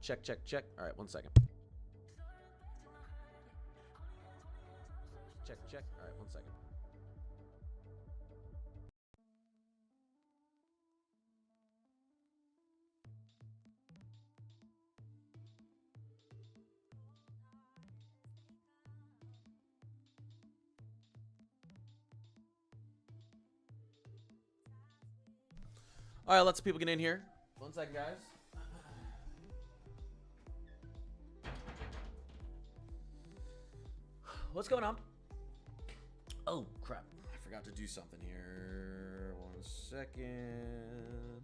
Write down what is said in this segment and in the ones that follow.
Check, check, check. All right, 1 second. Check, check. All right, 1 second. All right, let some people get in here. 1 second, guys. What's going on? Oh, crap. I forgot to do something here. 1 second.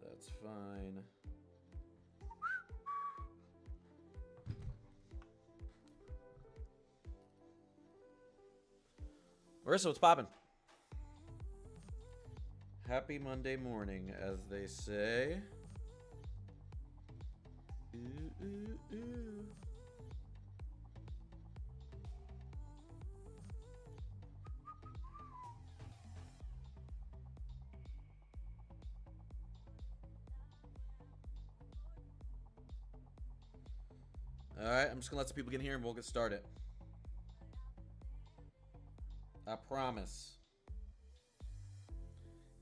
That's fine. Marissa, what's poppin'? Happy Monday morning, as they say. Ooh, ooh, ooh. All right, I'm just gonna let some people get in here and we'll get started. I promise.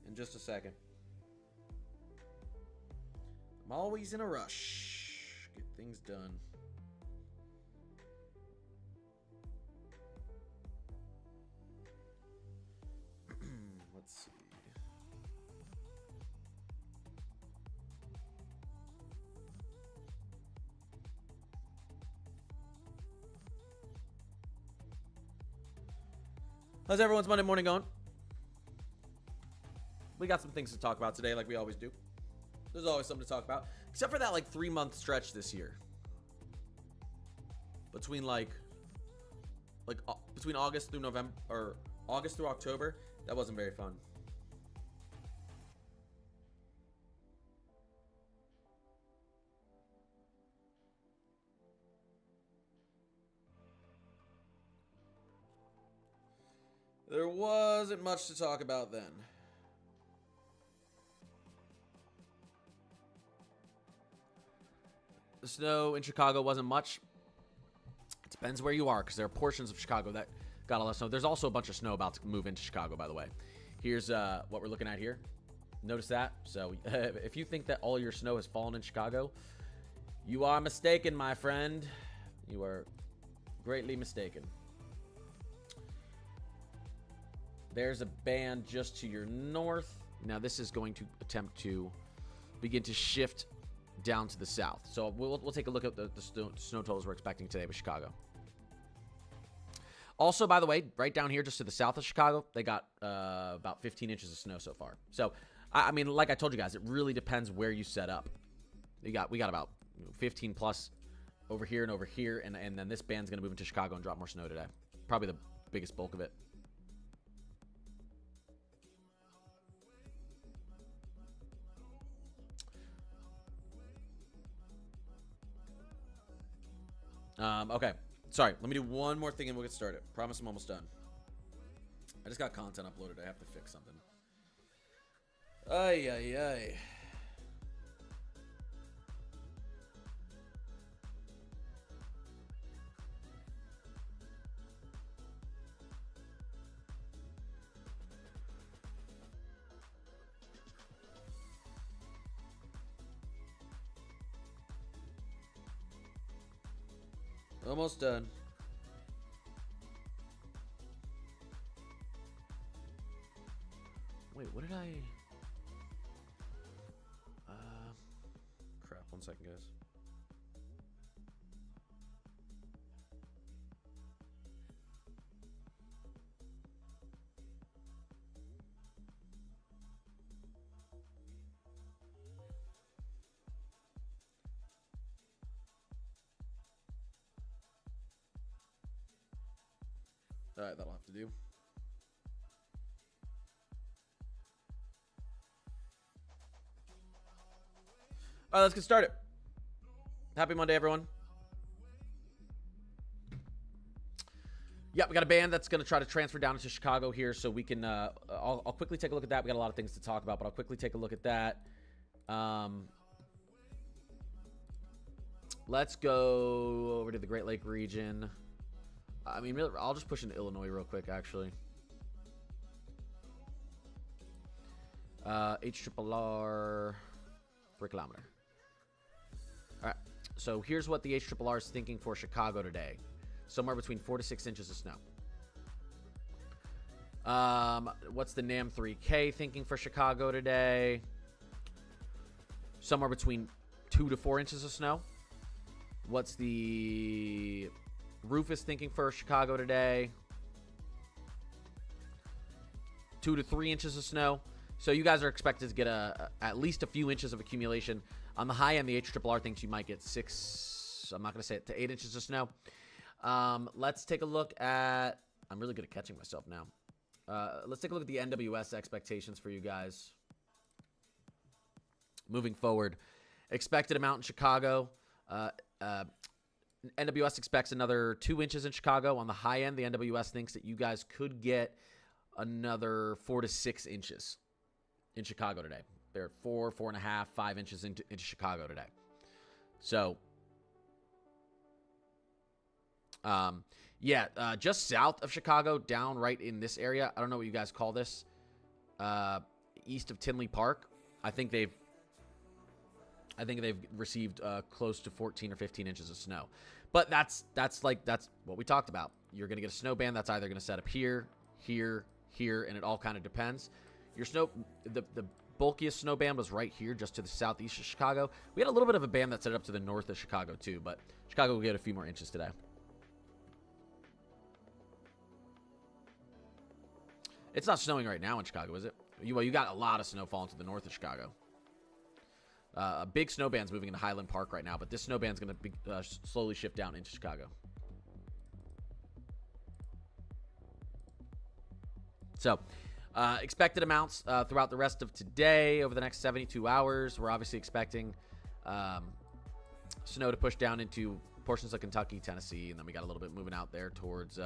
In just a second. I'm always in a rush. Get things done. Let's see. How's everyone's Monday morning going? We got some things to talk about today, like we always do. There's always something to talk about, except for that like 3-month stretch this year. Between between August through November, or August through October, that wasn't very fun. There wasn't much to talk about then. The snow in Chicago wasn't much. It depends where you are, because there are portions of Chicago that got a lot of snow. There's also a bunch of snow about to move into Chicago, by the way. Here's what we're looking at here. Notice that? So if you think that all your snow has fallen in Chicago, you are mistaken, my friend. You are greatly mistaken. There's a band just to your north. Now this is going to attempt to begin to shift down to the south. So we'll take a look at the snow totals we're expecting today with Chicago. Also, by the way, right down here just to the south of Chicago, they got about 15 inches of snow so far. So, I mean, like I told you guys, it really depends where you set up. We got about 15 plus over here and over here, and then this band's going to move into Chicago and drop more snow today. Probably the biggest bulk of it. Okay. Sorry, let me do one more thing and we'll get started. Promise I'm almost done. I just got content uploaded. I have to fix something. Ay, ay, ay. Almost done. Wait, what did I... Crap, 1 second, guys. Alright, that'll have to do. Alright, let's get started. Happy Monday, everyone. Yeah, we got a band that's going to try to transfer down into Chicago here, so we can. I'll quickly take a look at that. We got a lot of things to talk about, but I'll quickly take a look at that. Let's go over to the Great Lake region. I mean, really, I'll just push into Illinois real quick, actually. HRRR per kilometer. All right, so here's what the HRRR is thinking for Chicago today. Somewhere between 4 to 6 inches of snow. What's the NAM 3K thinking for Chicago today? Somewhere between 2 to 4 inches of snow. What's the Rufus thinking for Chicago today? 2 to 3 inches of snow. So you guys are expected to get at least a few inches of accumulation. On the high end, the HRRR thinks you might get 6, I'm not going to say it, to 8 inches of snow. Let's take a look at, I'm really good at catching myself now. Let's take a look at the NWS expectations for you guys. Moving forward, expected amount in Chicago. NWS expects another 2 inches in Chicago. On the high end, the NWS thinks that you guys could get another 4 to 6 inches in Chicago today. They're 4, 4.5, 5 inches into Chicago today. So, just south of Chicago, down right in this area. I don't know what you guys call this. East of Tinley Park. I think they've received close to 14 or 15 inches of snow. But that's what we talked about. You're going to get a snow band that's either going to set up here, here, here, and it all kind of depends. Your snow, the bulkiest snow band was right here, just to the southeast of Chicago. We had a little bit of a band that set up to the north of Chicago too, but Chicago will get a few more inches today. It's not snowing right now in Chicago, is it? You got a lot of snow falling to the north of Chicago. A big snow band's moving into Highland Park right now, but this snow band's going to slowly shift down into Chicago. So, expected amounts throughout the rest of today, over the next 72 hours. We're obviously expecting snow to push down into portions of Kentucky, Tennessee, and then we got a little bit moving out there towards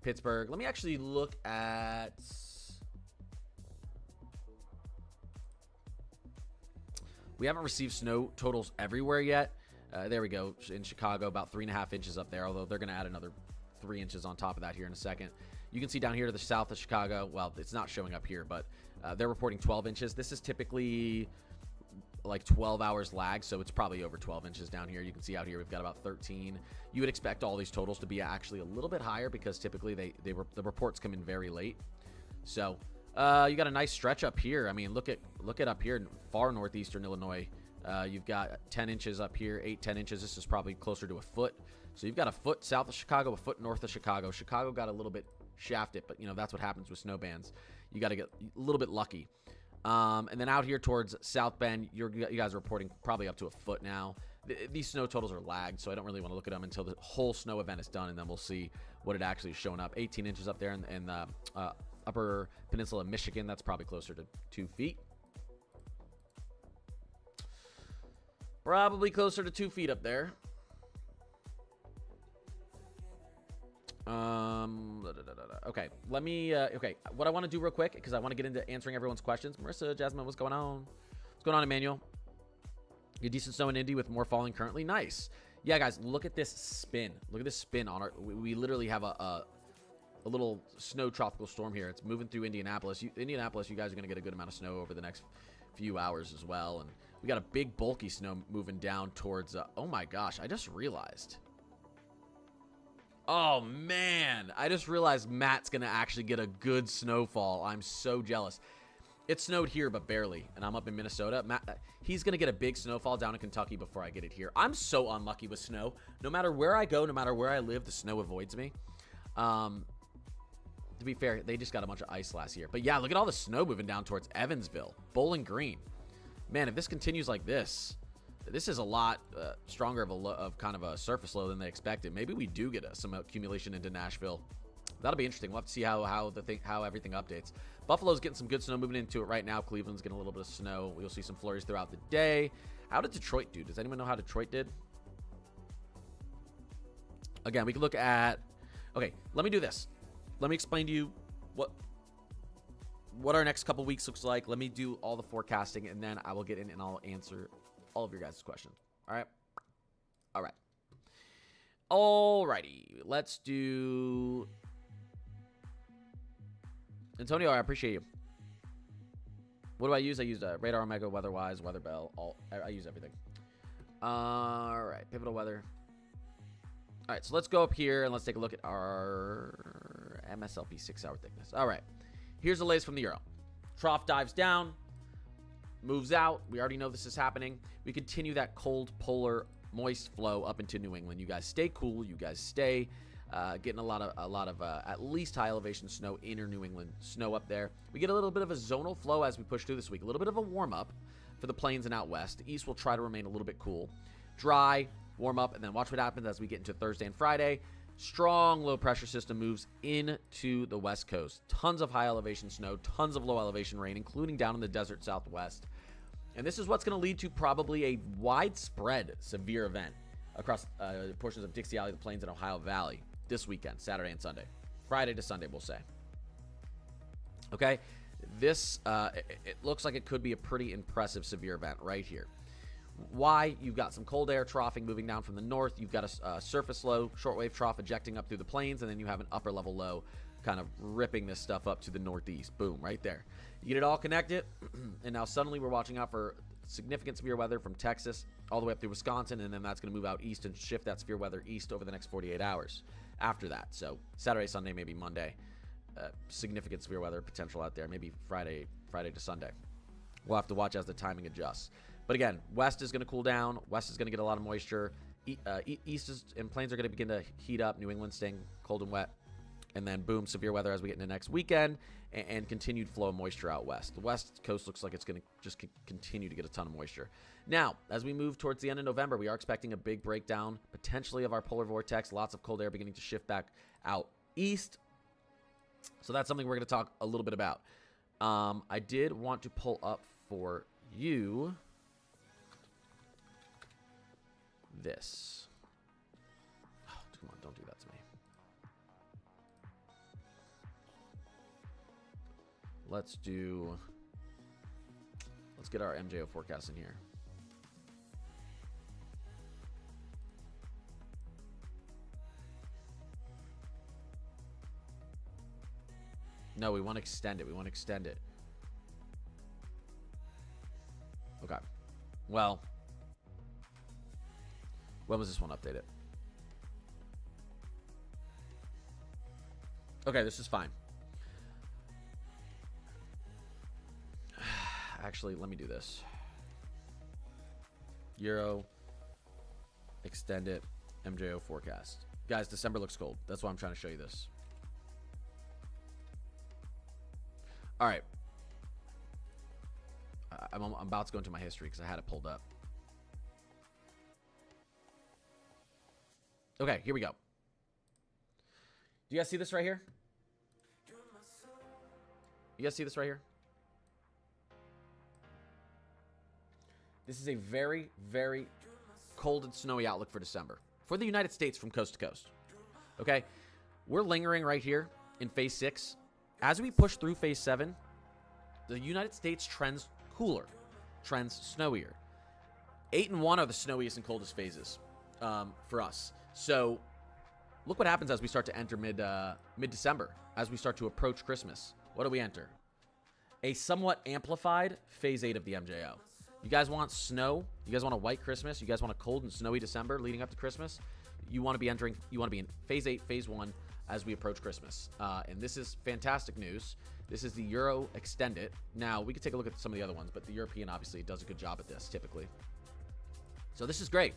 Pittsburgh. Let me actually look at... We haven't received snow totals everywhere yet. There we go. In Chicago, about 3.5 inches up there, although they're going to add another 3 inches on top of that here in a second. You can see down here to the south of Chicago, well, it's not showing up here, but they're reporting 12 inches. This is typically like 12 hours lag, so it's probably over 12 inches down here. You can see out here we've got about 13. You would expect all these totals to be actually a little bit higher because typically the reports come in very late. So you got a nice stretch up here. I mean, look at up here in far northeastern Illinois. You've got 10 inches up here, 10 inches. This is probably closer to a foot. So you've got a foot south of Chicago, a foot north of Chicago. Chicago got a little bit shafted, but that's what happens with snow bands. You got to get a little bit lucky. And then out here towards South Bend, you guys are reporting probably up to a foot now. These snow totals are lagged, so I don't really want to look at them until the whole snow event is done, and then we'll see what it actually is showing up. 18 inches up there in the upper peninsula of Michigan. That's probably closer to 2 feet. Probably closer to 2 feet up there. Okay, let me, okay, what I want to do real quick, because I want to get into answering everyone's questions. Marissa, Jasmine, what's going on? What's going on, Emmanuel? Get decent snow in Indy with more falling currently. Nice. Yeah, guys, look at this spin. Look at this spin on our, we literally have a little snow tropical storm here. It's moving through Indianapolis. Indianapolis, you guys are going to get a good amount of snow over the next few hours as well. And we got a big bulky snow moving down towards, oh my gosh, I just realized. Oh, man. I just realized Matt's going to actually get a good snowfall. I'm so jealous. It snowed here, but barely, and I'm up in Minnesota. Matt, he's going to get a big snowfall down in Kentucky before I get it here. I'm so unlucky with snow. No matter where I go, no matter where I live, the snow avoids me. To be fair, they just got a bunch of ice last year. But, yeah, look at all the snow moving down towards Evansville, Bowling Green. Man, if this continues like this is a lot stronger of kind of a surface low than they expected. Maybe we do get some accumulation into Nashville. That'll be interesting. We'll have to see how everything updates. Buffalo's getting some good snow moving into it right now. Cleveland's getting a little bit of snow. We'll see some flurries throughout the day. How did Detroit do? Does anyone know how Detroit did? Again, we can look at Okay, let me do this. Let me explain to you what our next couple weeks looks like. Let me do all the forecasting, and then I will get in and I'll answer all of your guys' questions. All right? All right. Alrighty. Let's do... Antonio, I appreciate you. What do I use? I use Radar Omega, WeatherWise, Weather Bell. I use everything. All right. Pivotal Weather. All right. So let's go up here and let's take a look at our MSLP 6-hour thickness. All right. Here's the latest from the Euro. Trough dives down, moves out. We already know this is happening. We continue that cold, polar, moist flow up into New England. You guys stay cool. You guys stay getting a lot of at least high elevation snow, inner New England snow up there. We get a little bit of a zonal flow as we push through this week. A little bit of a warm up for the plains and out west. The east will try to remain a little bit cool, dry, warm up, and then watch what happens as we get into Thursday and Friday. Strong low pressure system moves into the west coast. Tons of high elevation snow, tons of low elevation rain, including down in the desert southwest. And this is what's going to lead to probably a widespread severe event across portions of Dixie Valley, the plains, and Ohio Valley this weekend, Saturday and Sunday. Friday to Sunday, we'll say. Okay? This, it looks like it could be a pretty impressive severe event right here. Why? You've got some cold air troughing moving down from the north. You've got a surface low, shortwave trough ejecting up through the plains, and then you have an upper level low kind of ripping this stuff up to the northeast. Boom, right there. You get it all connected, and now suddenly we're watching out for significant severe weather from Texas all the way up through Wisconsin, and then that's going to move out east and shift that severe weather east over the next 48 hours after that. So Saturday, Sunday, maybe Monday, significant severe weather potential out there. Maybe Friday to Sunday. We'll have to watch as the timing adjusts. But again, west is going to cool down. West is going to get a lot of moisture. East and plains are going to begin to heat up. New England staying cold and wet. And then, boom, severe weather as we get into next weekend, and continued flow of moisture out west. The west coast looks like it's going to just continue to get a ton of moisture. Now, as we move towards the end of November, we are expecting a big breakdown, potentially, of our polar vortex. Lots of cold air beginning to shift back out east. So that's something we're going to talk a little bit about. I did want to pull up for you this. Oh, come on, don't do that to me. Let's get our MJO forecast in here. No, we want to extend it. Okay. Well, when was this one updated? Okay, this is fine. Actually, let me do this. Euro, extend it, MJO forecast. Guys, December looks cold. That's why I'm trying to show you this. All right. I'm about to go into my history because I had it pulled up. Okay, here we go. Do you guys see this right here? You guys see this right here? This is a very, very cold and snowy outlook for December. For the United States from coast to coast. Okay? We're lingering right here in Phase 6. As we push through Phase 7, the United States trends cooler. Trends snowier. 8 and 1 are the snowiest and coldest phases for us. So, look what happens as we start to enter mid-December. As we start to approach Christmas. What do we enter? A somewhat amplified Phase 8 of the MJO. You guys want snow? You guys want a white Christmas? You guys want a cold and snowy December leading up to Christmas? You want to be in Phase 8, Phase 1 as we approach Christmas. And this is fantastic news. This is the Euro Extended. Now, we could take a look at some of the other ones, but the European obviously does a good job at this typically. So this is great.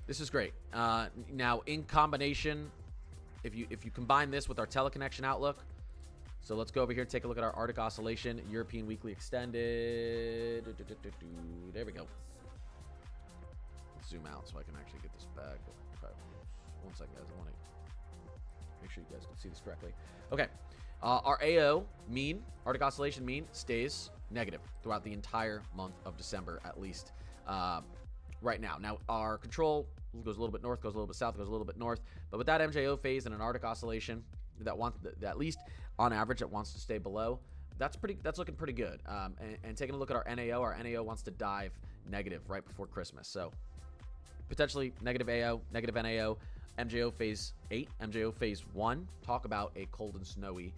This is great. Now, in combination, if you combine this with our teleconnection outlook, so let's go over here and take a look at our Arctic Oscillation, European Weekly Extended. There we go. Let's zoom out so I can actually get this back. Okay. 1 second, guys. I want to make sure you guys can see this correctly. Okay. Our AO mean, Arctic Oscillation mean, stays negative throughout the entire month of December, at least right now. Now, our control goes a little bit north, goes a little bit south, goes a little bit north. But with that MJO phase and an Arctic oscillation that wants, at least on average, it wants to stay below. That's looking pretty good. And taking a look at our NAO wants to dive negative right before Christmas. So potentially negative AO, negative NAO, MJO phase 8, MJO phase 1. Talk about a cold and snowy,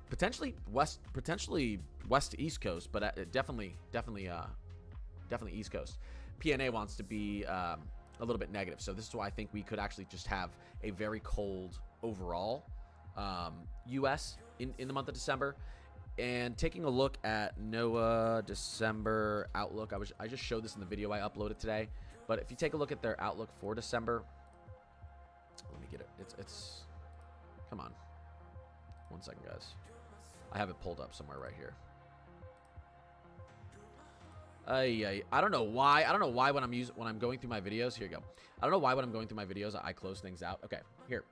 potentially west to East Coast, but definitely East Coast. PNA wants to be a little bit negative. So this is why I think we could actually just have a very cold overall US in the month of December. And taking a look at NOAA December outlook, I just showed this in the video I uploaded today. But if you take a look at their outlook for December, let me get it. It's come on. 1 second, guys. I have it pulled up somewhere right here. I don't know why. I don't know why when I'm going through my videos. Here you go. I don't know why when I'm going through my videos I close things out. Okay, here.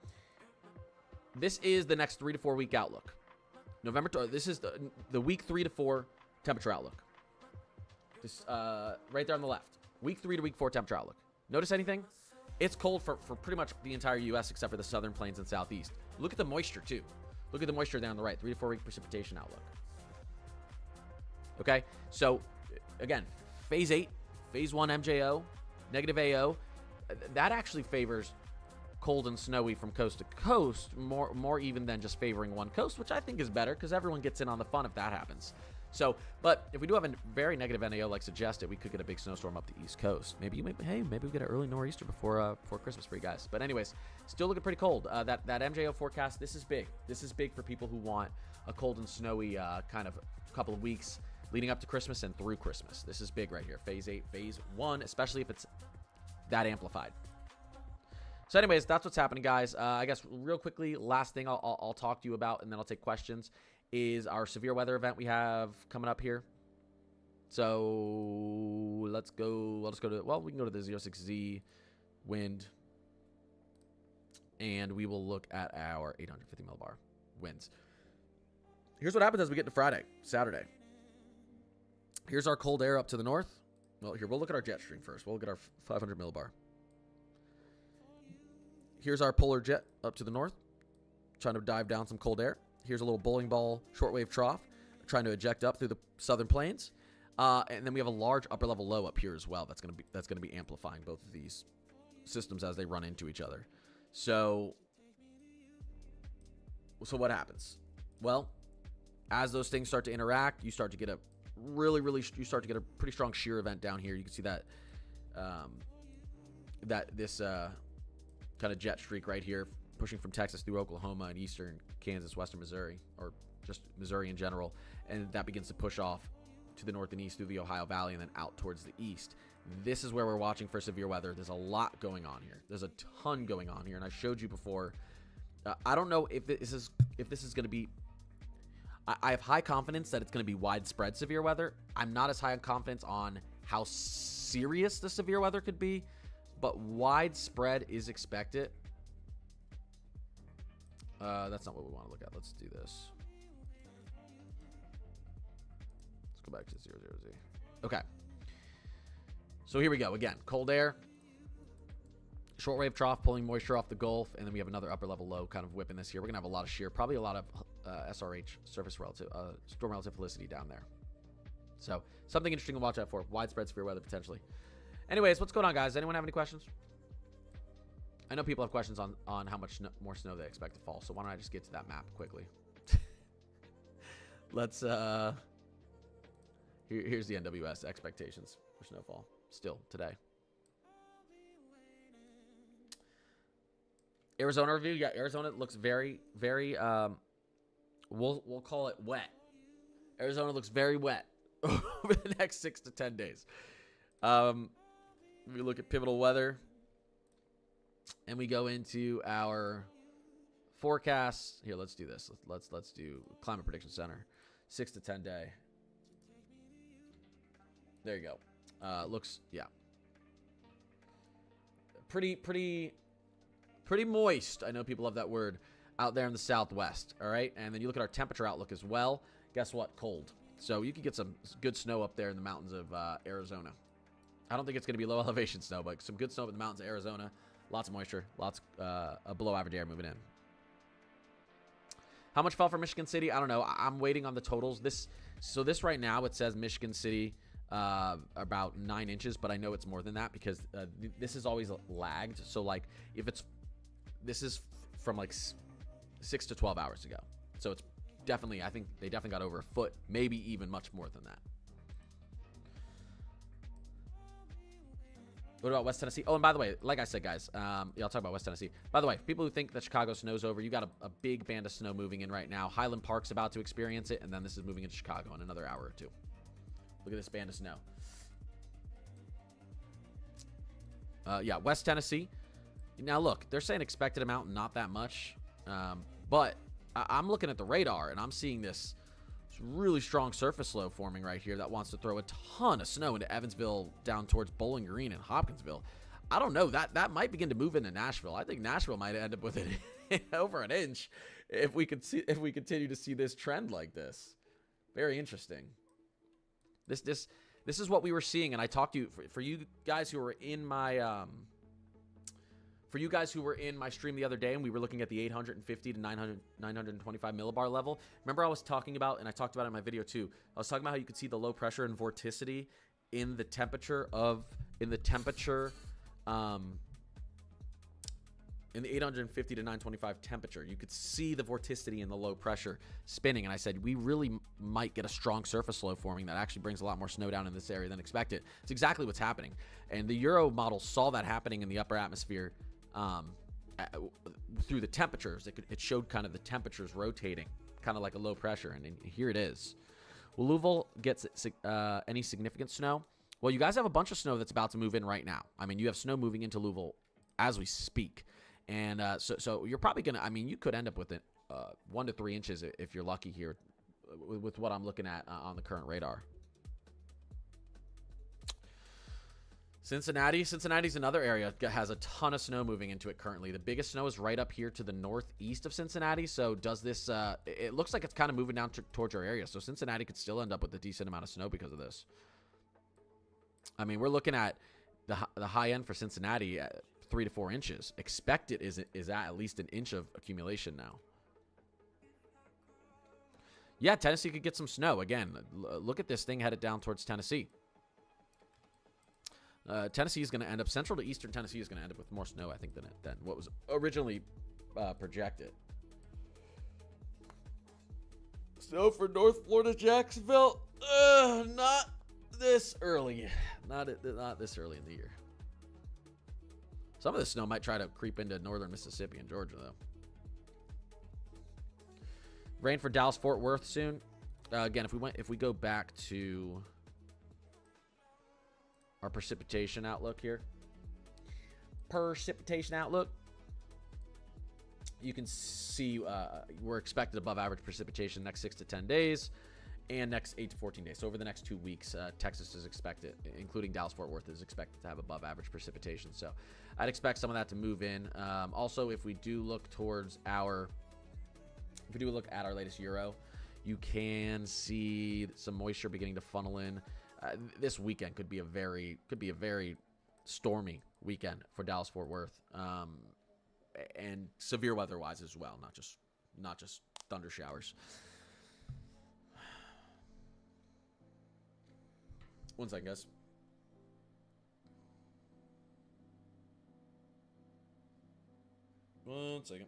This is the next 3 to 4 week outlook. This is the week 3 to 4 temperature outlook. This right there on the left. Week 3 to week 4 temperature outlook. Notice anything? It's cold for pretty much the entire U.S. except for the southern plains and southeast. Look at the moisture too. Look at the moisture there on the right. 3 to 4 week precipitation outlook. Okay, so again, phase 8, phase 1 MJO, negative AO. That actually favors cold and snowy from coast to coast more even than just favoring one coast, which I think is better because everyone gets in on the fun if that happens. So, but if we do have a very negative NAO like suggested, we could get a big snowstorm up the East Coast. Maybe we get an early nor'easter before Christmas for you guys. But anyways, still looking pretty cold. That MJO forecast, this is big. This is big for people who want a cold and snowy kind of couple of weeks leading up to Christmas and through Christmas. This is big right here. Phase 8, phase 1, especially if it's that amplified. So anyways, that's what's happening, guys. I guess real quickly, last thing I'll talk to you about, and then I'll take questions, is our severe weather event we have coming up here. So let's go. Let's go to, well, we can go to the 06Z wind, and we will look at our 850 millibar winds. Here's what happens as we get to Friday, Saturday. Here's our cold air up to the north. Well, here, we'll look at our jet stream first. We'll look at our 500 millibar. Here's our polar jet up to the north, trying to dive down some cold air. Here's a little bowling ball shortwave trough, trying to eject up through the southern plains. And then we have a large upper level low up here as well. That's gonna be amplifying both of these systems as they run into each other. So what happens? Well, as those things start to interact, you start to get a you start to get a pretty strong shear event down here. You can see that this kind of jet streak right here, pushing from Texas through Oklahoma and eastern Kansas, western Missouri, or just Missouri in general, and that begins to push off to the north and east through the Ohio Valley and then out towards the east. This is where we're watching for severe weather. There's a lot going on here. There's a ton going on here, and I showed you before. I don't know if this is going to be. I have high confidence that it's going to be widespread severe weather. I'm not as high on confidence on how serious the severe weather could be, but widespread is expected. That's not what we want to look at. Let's do this. Let's go back to 00Z. Okay. So here we go. Again, cold air. Shortwave trough pulling moisture off the Gulf. And then we have another upper level low kind of whipping this here. We're going to have a lot of shear. Probably a lot of SRH, surface relative, storm relative helicity down there. So something interesting to watch out for. Widespread severe weather potentially. Anyways, what's going on, guys? Anyone have any questions? I know people have questions on how much more snow they expect to fall, so why don't I just get to that map quickly? Let's, here's the NWS expectations for snowfall still today. Arizona review. Yeah, Arizona looks very, very, we'll call it wet. Arizona looks very wet over the next 6 to 10 days. We look at pivotal weather, and we go into our forecasts. Here, let's do this. Let's do Climate Prediction Center, 6 to 10 day. There you go. Looks, yeah, pretty moist. I know people love that word out there in the Southwest. All right, and then you look at our temperature outlook as well. Guess what? Cold. So you could get some good snow up there in the mountains of Arizona. I don't think it's going to be low elevation snow, but some good snow in the mountains of Arizona. Lots of moisture. Lots of below average air moving in. How much fell for Michigan City? I don't know. I'm waiting on the totals. This right now, it says Michigan City about 9 inches, but I know it's more than that because this is always lagged. So like this is from like 6 to 12 hours ago. So it's definitely, I think they definitely got over a foot, maybe even much more than that. What about West Tennessee? Oh, and by the way, like I said, guys, yeah, I'll talk about West Tennessee. By the way, people who think that Chicago snow's over, you got a big band of snow moving in right now. Highland Park's about to experience it, and then this is moving into Chicago in another hour or two. Look at this band of snow. Yeah, West Tennessee. Now, look, they're saying expected amount, not that much. But I'm looking at the radar, and I'm seeing this really strong surface low forming right here that wants to throw a ton of snow into Evansville down towards Bowling Green and Hopkinsville. I don't know. That might begin to move into Nashville. I think Nashville might end up with it over an inch if we continue to see this trend like this. Very interesting. This is what we were seeing, and I talked to you for you guys who were in my stream the other day, and we were looking at the 850 to 925 millibar level. Remember I was talking about, and I talked about it in my video too, I was talking about how you could see the low pressure and vorticity in the temperature in the 850 to 925 temperature. You could see the vorticity in the low pressure spinning, and I said we really might get a strong surface low forming that actually brings a lot more snow down in this area than expected. It's exactly what's happening, and the Euro model saw that happening in the upper atmosphere through the temperatures. It showed kind of the temperatures rotating, kind of like a low pressure, and here it is. Will Louisville get any significant snow? Well, you guys have a bunch of snow that's about to move in right now. I mean, you have snow moving into Louisville as we speak, and so you're probably gonna. I mean, you could end up with it 1 to 3 inches if you're lucky here, with what I'm looking at on the current radar. Cincinnati's another area that has a ton of snow moving into it currently. The biggest snow is right up here to the northeast of Cincinnati. So does this, it looks like it's kind of moving down towards our area. So Cincinnati could still end up with a decent amount of snow because of this. I mean, we're looking at the high end for Cincinnati at 3 to 4 inches. Expected is at least an inch of accumulation now. Yeah, Tennessee could get some snow. Again, look at this thing headed down towards Tennessee. Tennessee is going to end up, central to eastern Tennessee is going to end up with more snow, I think, than what was originally projected. Snow for North Florida, Jacksonville? Not this early. Not this early in the year. Some of the snow might try to creep into northern Mississippi and Georgia, though. Rain for Dallas, Fort Worth soon. Again, if we go back to our precipitation outlook here. Precipitation outlook. You can see we're expected above average precipitation next 6 to 10 days and next 8 to 14 days. So over the next 2 weeks, Texas is expected, including Dallas-Fort Worth, is expected to have above average precipitation. So I'd expect some of that to move in. Also, if we do look at our latest Euro, you can see some moisture beginning to funnel in. This weekend could be a very stormy weekend for Dallas-Fort Worth, and severe weather-wise as well, not just thunder showers. One second, guys. One second.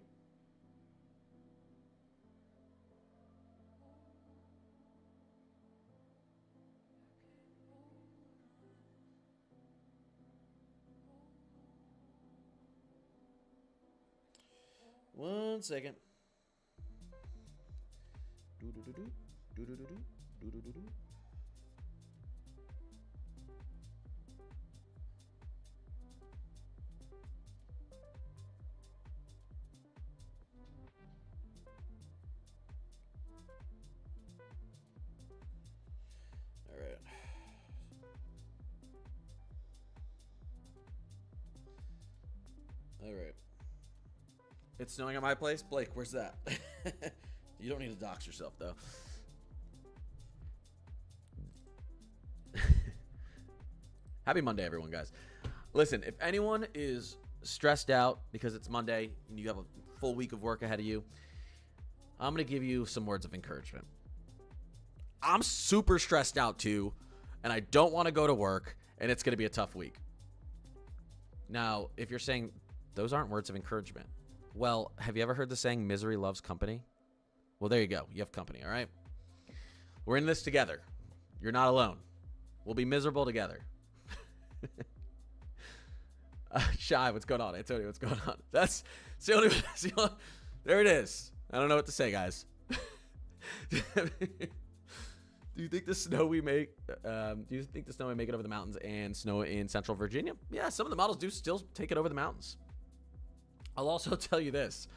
One second. All right. All right. It's snowing at my place? Blake, where's that? You don't need to dox yourself, though. Happy Monday, everyone, guys. Listen, if anyone is stressed out because it's Monday and you have a full week of work ahead of you, I'm going to give you some words of encouragement. I'm super stressed out too, and I don't want to go to work, and it's going to be a tough week. Now, if you're saying those aren't words of encouragement, well, have you ever heard the saying, misery loves company? Well, there you go. You have company, all right? We're in this together. You're not alone. We'll be miserable together. Shy, what's going on? Antonio, what's going on? That's the only, there it is. I don't know what to say, guys. Do you think the snow we make, do you think the snow we make it over the mountains and snow in central Virginia? Yeah, some of the models do still take it over the mountains. I'll also tell you this.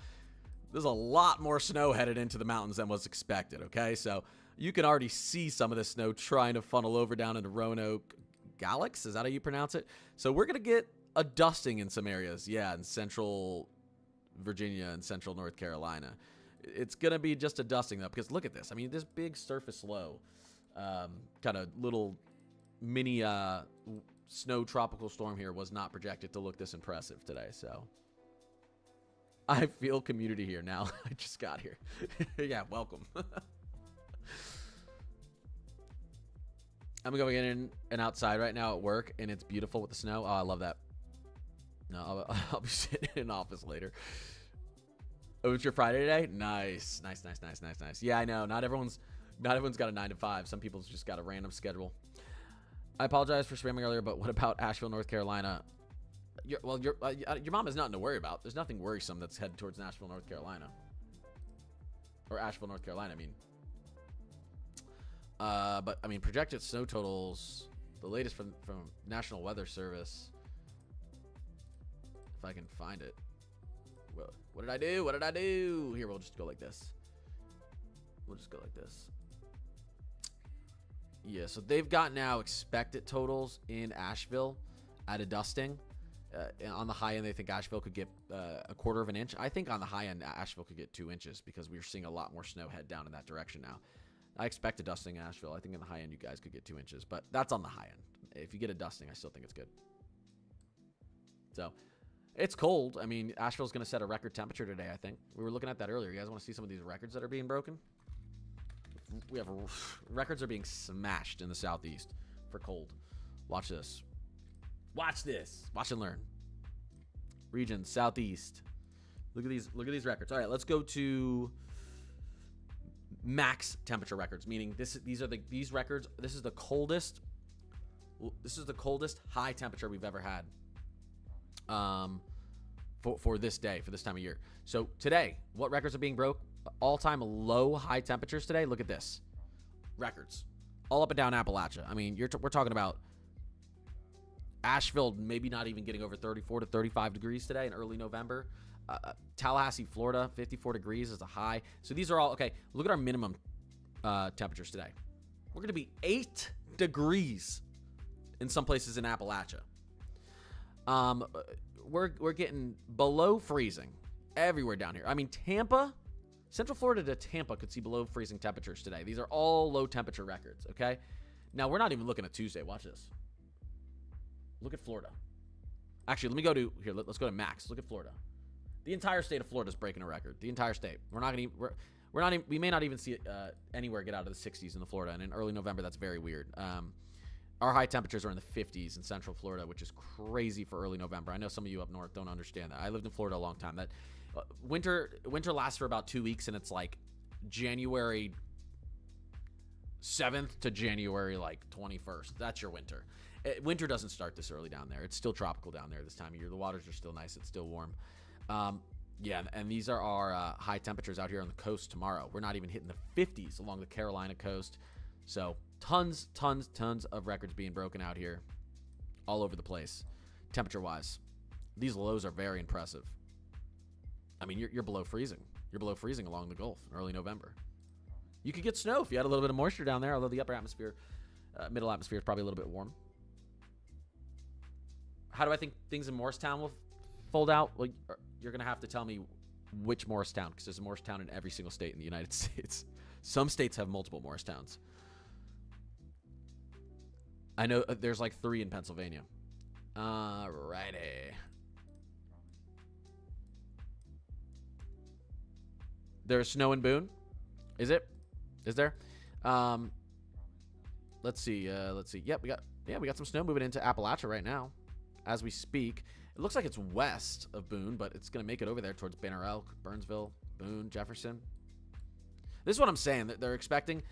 There's a lot more snow headed into the mountains than was expected, okay? So you can already see some of the snow trying to funnel over down into Roanoke Galax. Is that how you pronounce it? So we're going to get a dusting in some areas. Yeah, in central Virginia and central North Carolina. It's going to be just a dusting, though, because look at this. I mean, this big surface low, kind of little mini snow tropical storm here was not projected to look this impressive today, so I feel community here now. I just got here. Yeah, welcome. I'm going in and outside right now at work, and it's beautiful with the snow. Oh, I love that. No, I'll be sitting in an office later. Oh, it's your Friday today? Nice. Yeah, I know. Not everyone's got a 9 to 5. Some people's just got a random schedule. I apologize for spamming earlier, but what about Asheville, North Carolina? Your mom has nothing to worry about. There's nothing worrisome that's headed towards Nashville, North Carolina. Or Asheville, North Carolina, I mean. But, I mean, projected snow totals, the latest from National Weather Service. If I can find it. Well, what did I do? Here, we'll just go like this. Yeah, so they've got now expected totals in Asheville at a dusting. On the high end, they think Asheville could get a quarter of an inch. I think on the high end, Asheville could get 2 inches because we're seeing a lot more snow head down in that direction now. I expect a dusting in Asheville. I think in the high end, you guys could get 2 inches, but that's on the high end. If you get a dusting, I still think it's good. So it's cold. I mean, Asheville's going to set a record temperature today, I think. We were looking at that earlier. You guys want to see some of these records that are being broken? We have records are being smashed in the southeast for cold. Watch this. Watch and learn. Region southeast. Look at these records. All right, let's go to max temperature records, meaning these records. This is the coldest high temperature we've ever had. For this day, for this time of year. So today, what records are being broke? All-time low high temperatures today. Look at this. Records. All up and down Appalachia. I mean, we're talking about Asheville maybe not even getting over 34 to 35 degrees today in early November. Tallahassee, Florida, 54 degrees is a high. So these are all, okay, look at our minimum temperatures today. We're going to be 8 degrees in some places in Appalachia. We're getting below freezing everywhere down here. I mean, Tampa, Central Florida to Tampa could see below freezing temperatures today. These are all low temperature records, okay? Now, we're not even looking at Tuesday. Watch this. Look at Florida. Actually, let me go to, here, let's go to max. Look at Florida. The entire state of Florida is breaking a record. The entire state. We may not even see it anywhere get out of the 60s in the Florida. And in early November, that's very weird. Our high temperatures are in the 50s in Central Florida, which is crazy for early November. I know some of you up north don't understand that. I lived in Florida a long time. That winter lasts for about 2 weeks, and it's like January 7th to January like 21st. That's your winter. Winter doesn't start this early down there. It's still tropical down there this time of year. The waters are still nice. It's still warm. Yeah, and these are our high temperatures out here on the coast tomorrow. We're not even hitting the 50s along the Carolina coast. So tons of records being broken out here all over the place, temperature-wise. These lows are very impressive. I mean, you're below freezing. You're below freezing along the Gulf in early November. You could get snow if you had a little bit of moisture down there, although the upper atmosphere, middle atmosphere is probably a little bit warm. How do I think things in Morristown will fold out? Well, you're going to have to tell me which Morristown, because there's a Morristown in every single state in the United States. Some states have multiple Morristowns. I know there's like 3 in Pennsylvania. Alrighty. There's snow in Boone. Is it? Is there? Let's see. Yep, we got some snow moving into Appalachia right now, as we speak. It looks like it's west of Boone, but it's gonna make it over there towards Banner Elk, Burnsville, Boone, Jefferson. This is what I'm saying. They're expecting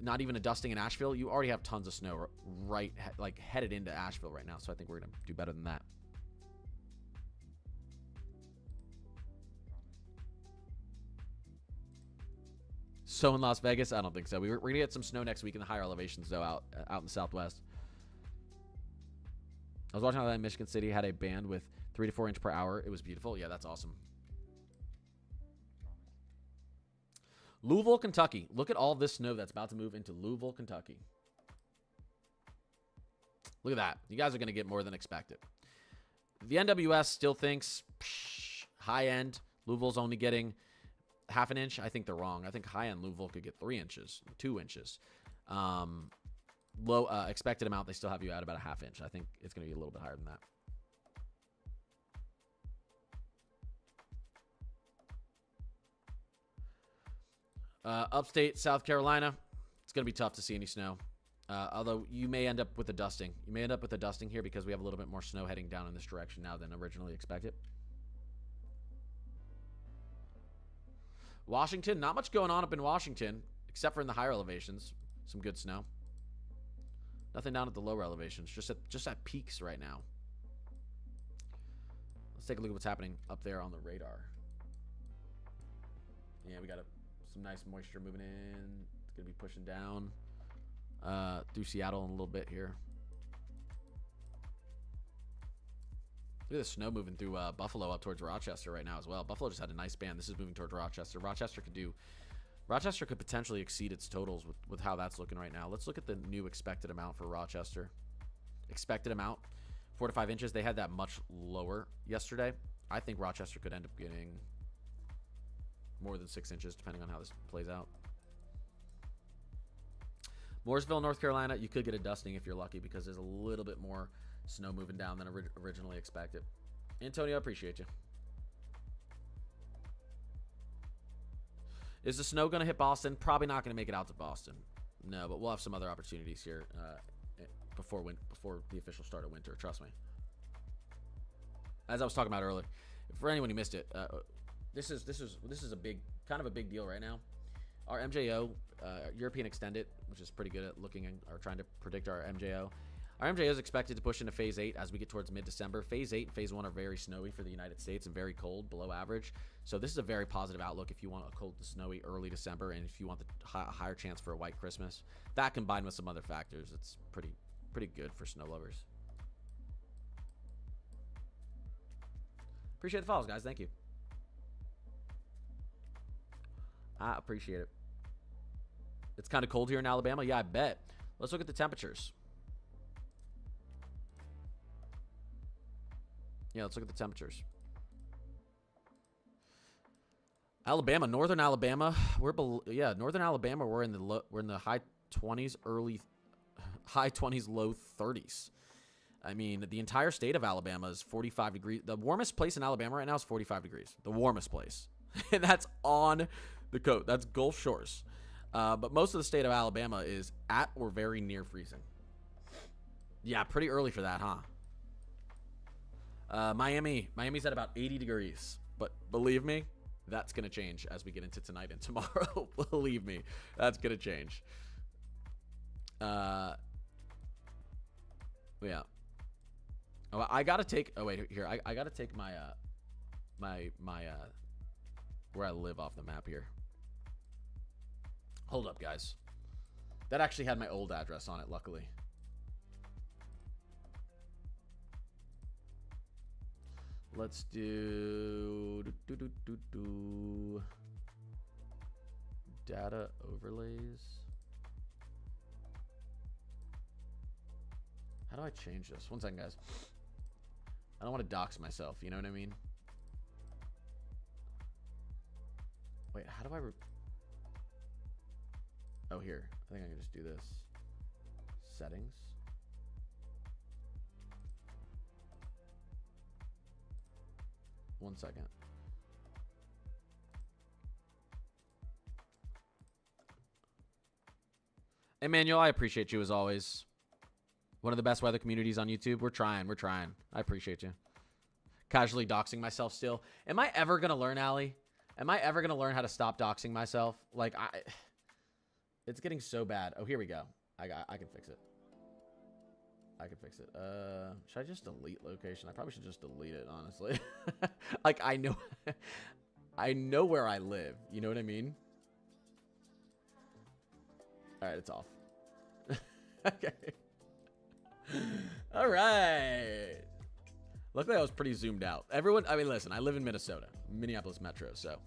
not even a dusting in Asheville. You already have tons of snow right, like headed into Asheville right now. So I think we're gonna do better than that. So in Las Vegas, I don't think so. We're gonna get some snow next week in the higher elevations though, out in the Southwest. I was watching how that Michigan City had a band with 3 to 4 inch per hour. It was beautiful. Yeah, that's awesome. Louisville, Kentucky. Look at all this snow that's about to move into Louisville, Kentucky. Look at that. You guys are going to get more than expected. The NWS still thinks high end. Louisville's only getting half an inch. I think they're wrong. I think high end Louisville could get 3 inches, 2 inches. Low expected amount, they still have you at about a half inch. I think it's going to be a little bit higher than that. Upstate South Carolina, it's going to be tough to see any snow. Although you may end up with a dusting. You may end up with a dusting here because we have a little bit more snow heading down in this direction now than originally expected. Washington, not much going on up in Washington, except for in the higher elevations. Some good snow. Nothing down at the lower elevations, just at peaks right now. Let's take a look at what's happening up there on the radar. Yeah, we got some nice moisture moving in. It's going to be pushing down through Seattle in a little bit here. Look at the snow moving through Buffalo up towards Rochester right now as well. Buffalo just had a nice band. This is moving towards Rochester. Rochester could potentially exceed its totals with how that's looking right now. Let's look at the new expected amount for Rochester. Expected amount, 4 to 5 inches. They had that much lower yesterday. I think Rochester could end up getting more than 6 inches, depending on how this plays out. Mooresville, North Carolina, you could get a dusting if you're lucky because there's a little bit more snow moving down than originally expected. Antonio, I appreciate you. Is the snow going to hit Boston? Probably not going to make it out to Boston. No, but we'll have some other opportunities here before the official start of winter. Trust me. As I was talking about earlier, for anyone who missed it, this is a big deal right now. Our MJO, European Extended, which is pretty good at looking or trying to predict our MJO. Our MJO is expected to push into Phase 8 as we get towards mid-December. Phase 8 and Phase 1 are very snowy for the United States and very cold, below average. So this is a very positive outlook if you want a cold to snowy early December and if you want the higher chance for a white Christmas. That combined with some other factors, it's pretty good for snow lovers. Appreciate the follows, guys. Thank you. I appreciate it. It's kind of cold here in Alabama. Yeah, I bet. Let's look at the temperatures. Yeah, let's look at the temperatures. Alabama, northern Alabama, northern Alabama, we're in the high 20s, high 20s, low 30s. I mean, the entire state of Alabama is 45 degrees. The warmest place in Alabama right now is 45 degrees. The warmest place. And that's on the coast. That's Gulf Shores. But most of the state of Alabama is at or very near freezing. Yeah, pretty early for that, huh? Miami's at about 80 degrees. But believe me, that's going to change as we get into tonight and tomorrow. Believe me, that's going to change. Yeah. Oh, I got to take... Oh, wait, here. I got to take my where I live off the map here. Hold up, guys. That actually had my old address on it, luckily. Let's do data overlays. How do I change this? One second, guys. I don't want to dox myself, you know what I mean? Wait, how do I... Oh, here. I think I can just do this. Settings. 1 second. Emmanuel, I appreciate you as always. One of the best weather communities on YouTube. We're trying. We're trying. I appreciate you. Casually doxing myself still. Am I ever going to learn, Allie? Am I ever going to learn how to stop doxing myself? Like, it's getting so bad. Oh, here we go. I can fix it. I can fix it. Should I just delete location? I probably should just delete it, honestly. Like, I know where I live. You know what I mean? All right, it's off. Okay. All right. Luckily, I was pretty zoomed out. Everyone, I mean, listen, I live in Minnesota, Minneapolis Metro, so.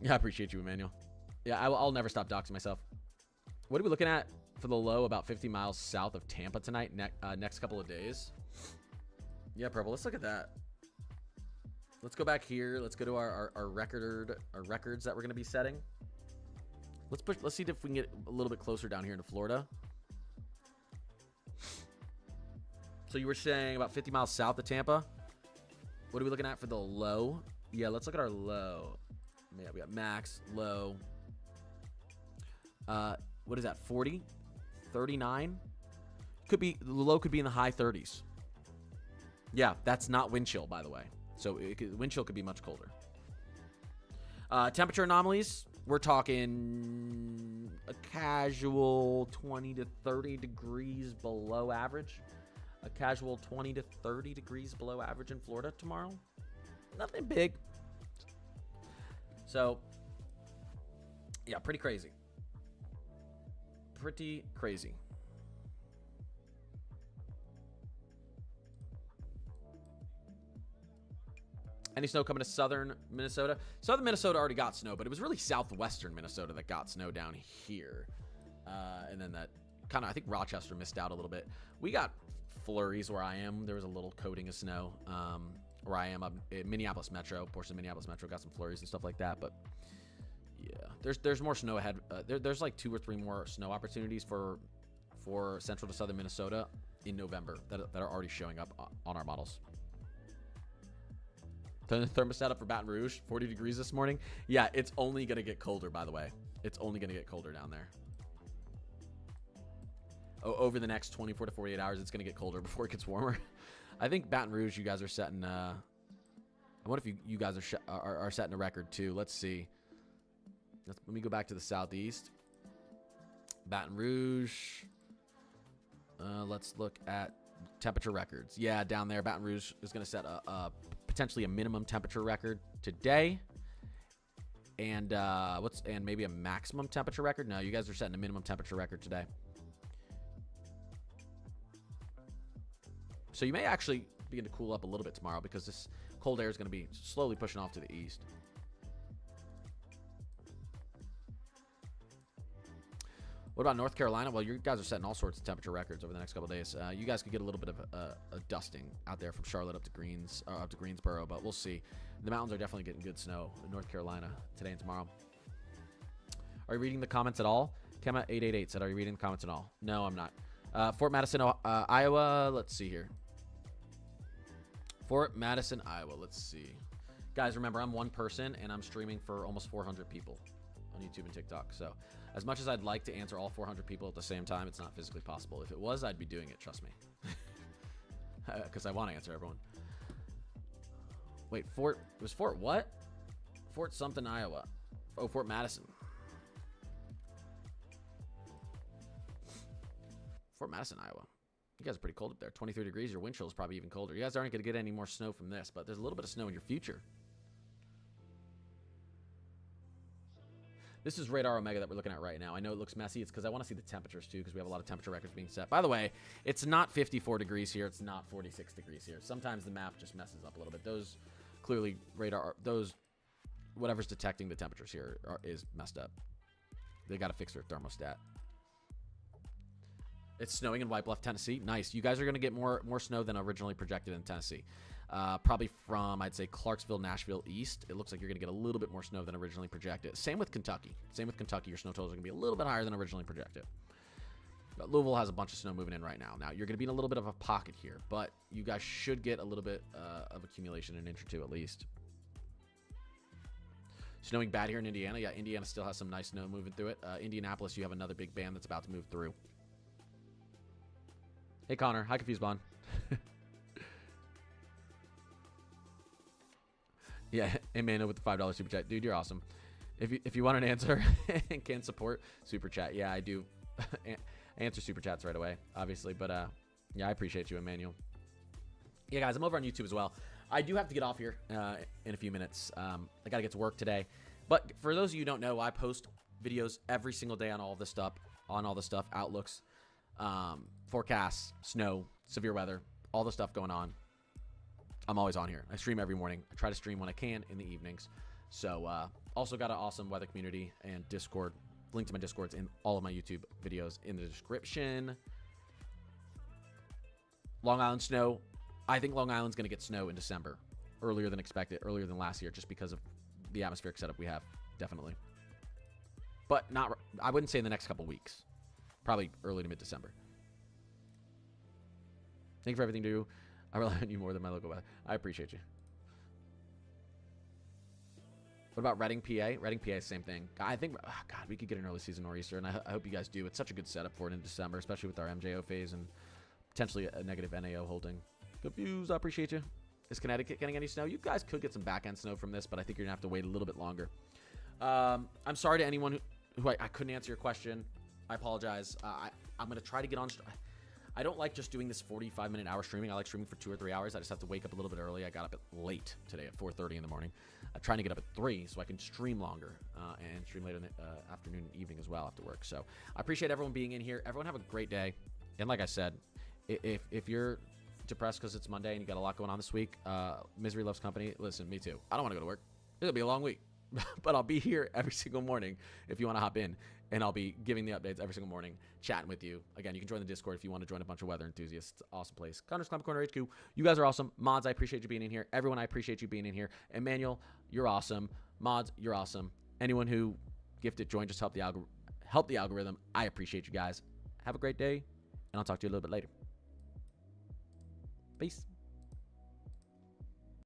Yeah, I appreciate you, Emmanuel. Yeah, I'll never stop doxing myself. What are we looking at for the low about 50 miles south of Tampa tonight, next couple of days? Yeah, Purple, let's look at that. Let's go back here. Let's go to our records that we're going to be setting. Let's see if we can get a little bit closer down here into Florida. So you were saying about 50 miles south of Tampa. What are we looking at for the low? Yeah, let's look at our low. Yeah, we got max, low. What is that? 40? 39? Could be, the low could be in the high 30s. Yeah, that's not wind chill, by the way. So wind chill could be much colder. Temperature anomalies. We're talking a casual 20 to 30 degrees below average. A casual 20 to 30 degrees below average in Florida tomorrow. Nothing big. So, yeah, pretty crazy. Pretty crazy. Any snow coming to southern Minnesota? Southern Minnesota already got snow, but it was really southwestern Minnesota that got snow down here. And then that kind of, I think Rochester missed out a little bit. We got flurries where I am. There was a little coating of snow where I am up in Minneapolis Metro. Portion of Minneapolis Metro got some flurries and stuff like that. But yeah, there's more snow ahead. There's like 2 or 3 more snow opportunities for central to southern Minnesota in November that are already showing up on our models. Turn the thermostat up for Baton Rouge, 40 degrees this morning. Yeah, it's only going to get colder, by the way. It's only going to get colder down there. Over the next 24 to 48 hours, it's going to get colder before it gets warmer. I think Baton Rouge, you guys are setting... I wonder if you guys are setting a record, too. Let's see. Let me go back to the southeast. Baton Rouge. Let's look at temperature records. Yeah, down there, Baton Rouge is going to set potentially a minimum temperature record today, and maybe a maximum temperature record. No, you guys are setting a minimum temperature record today. So you may actually begin to cool up a little bit tomorrow because this cold air is going to be slowly pushing off to the east. What about North Carolina? Well, you guys are setting all sorts of temperature records over the next couple of days. You guys could get a little bit of a dusting out there from Charlotte up to Greensboro, but we'll see. The mountains are definitely getting good snow in North Carolina today and tomorrow. Are you reading the comments at all? Kema888 said, "Are you reading the comments at all?" No, I'm not. Fort Madison, Iowa. Let's see here. Fort Madison, Iowa. Let's see. Guys, remember, I'm one person, and I'm streaming for almost 400 people on YouTube and TikTok. So as much as I'd like to answer all 400 people at the same time, it's not physically possible. If it was, I'd be doing it, trust me. Because I want to answer everyone. Wait, it was Fort what? Fort something, Iowa. Oh, Fort Madison. Fort Madison, Iowa. You guys are pretty cold up there. 23 degrees. Your wind chill is probably even colder. You guys aren't going to get any more snow from this, but there's a little bit of snow in your future. This is Radar Omega that we're looking at right now. I know it looks messy. It's because I want to see the temperatures, too, because we have a lot of temperature records being set. By the way, it's not 54 degrees here. It's not 46 degrees here. Sometimes the map just messes up a little bit. Those clearly whatever's detecting the temperatures here is messed up. They got to fix their thermostat. It's snowing in White Bluff, Tennessee. Nice. You guys are going to get more snow than originally projected in Tennessee. Probably from, I'd say, Clarksville, Nashville east. It looks like you're going to get a little bit more snow than originally projected. Same with Kentucky. Your snow totals are going to be a little bit higher than originally projected. But Louisville has a bunch of snow moving in right now. Now, you're going to be in a little bit of a pocket here, but you guys should get a little bit of accumulation, an inch or two at least. Snowing bad here in Indiana. Yeah, Indiana still has some nice snow moving through it. Indianapolis, you have another big band that's about to move through. Hey, Connor. Hi, Confused Bond. Yeah, Emmanuel with the $5 super chat. Dude, you're awesome. If you want an answer and can support, super chat. Yeah, I do. Answer super chats right away, obviously. But yeah, I appreciate you, Emmanuel. Yeah, guys, I'm over on YouTube as well. I do have to get off here in a few minutes. I got to get to work today. But for those of you who don't know, I post videos every single day on all this stuff, outlooks, forecasts, snow, severe weather, all the stuff going on. I'm always on here. I stream every morning. I try to stream when I can in the evenings. So also got an awesome weather community and Discord. Link to my Discords in all of my YouTube videos in the description. Long Island snow. I think Long Island's going to get snow in December. Earlier than expected. Earlier than last year. Just because of the atmospheric setup we have. Definitely. But not. I wouldn't say in the next couple weeks. Probably early to mid-December. Thank you for everything, dude. I rely on you more than my local weather. I appreciate you. What about Reading, PA? Reading, PA, same thing. I think, oh God, we could get an early season nor'easter, and I hope you guys do. It's such a good setup for it in December, especially with our MJO phase and potentially a negative NAO holding. Confused, I appreciate you. Is Connecticut getting any snow? You guys could get some back-end snow from this, but I think you're going to have to wait a little bit longer. I'm sorry to anyone who I couldn't answer your question. I apologize. I'm going to try to get on. I don't like just doing this 45-minute hour streaming. I like streaming for 2 or 3 hours. I just have to wake up a little bit early. I got up late today at 4:30 in the morning. I'm trying to get up at 3 so I can stream longer and stream later in the afternoon and evening as well after work. So I appreciate everyone being in here. Everyone have a great day. And like I said, if you're depressed because it's Monday and you got a lot going on this week, misery loves company. Listen, me too. I don't want to go to work. It'll be a long week. But I'll be here every single morning if you want to hop in. And I'll be giving the updates every single morning, chatting with you. Again, you can join the Discord if you want to join a bunch of weather enthusiasts. It's an awesome place. Connor's Climate Corner HQ. You guys are awesome. Mods, I appreciate you being in here. Everyone, I appreciate you being in here. Emmanuel, you're awesome. Mods, you're awesome. Anyone who gifted, joined, just help the algorithm. I appreciate you guys. Have a great day, and I'll talk to you a little bit later. Peace.